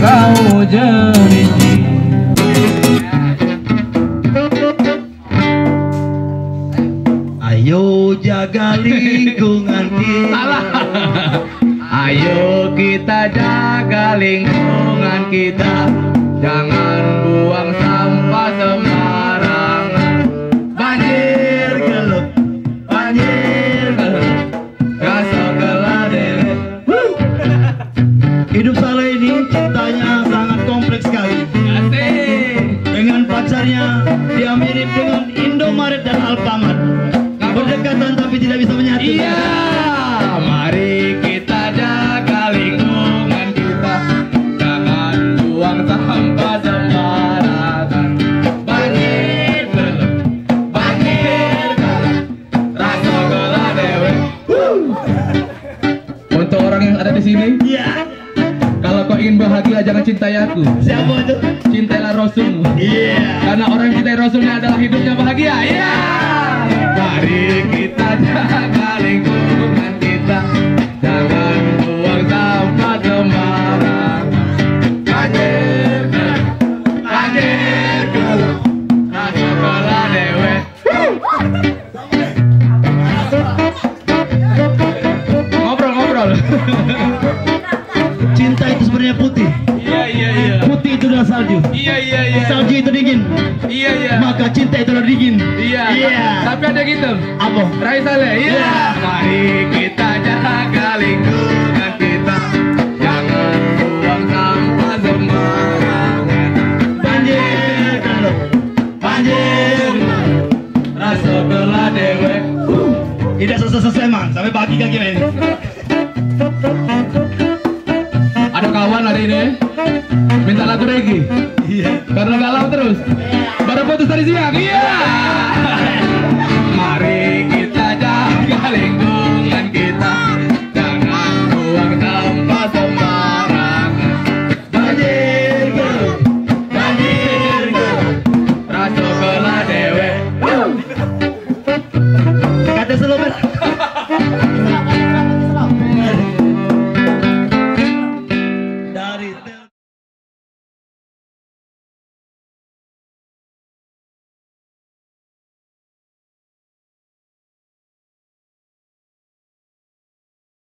kau jelinci. Ayo jaga lingkungan kita. Ayo kita jaga lingkungan kita, jangan buang sampah sembarangan. Banjir gelup, rasa keladele. Hidup Saleh ini cintanya sangat kompleks sekali. Asik. Dengan pacarnya dia mirip dengan Indomaret dan Alfamart. Berdekatan tapi tidak bisa menyatu. Iya, mari kita jaga lingkungan kita, jangan buang sampah sembarangan. Banjir gelup, rasa keladele. Untuk orang yang ada di sini, Iya. kalau kau ingin bahagia jangan cintai aku. Siapa itu? Cintailah Rasulmu. Iya. Karena orang yang cintai Rasulnya adalah hidupnya bahagia. Iya. Mari kita jaga lingkungan kita, jangan buang sampah sembarangan. Banjir gelup, rasa keladele. Ngobrol. Cinta itu sebenarnya putih. Iya. Putih itu adalah salju. Iya. Salju itu dingin. Iya. Maka cinta itu adalah dingin. Iya. Iya. Tapi ada gitu. Apa? Rai Saleh. Iya. Iya. Mari kita jaga lingkungan kita, jangan buang sampah sembarangan. Banjir gelup, rasa keladele. Tidak selesai man, sampai pagi kaki ini. Ada kawan hari ini minta lagu reggae. Iya. Karena galau terus. Baru putus tadi siang. Iya. Mari kita jaga lingkungan kita, jangan buang sampah sembarangan. Banjir gelup, rasa keladele. Kata slogan. Dari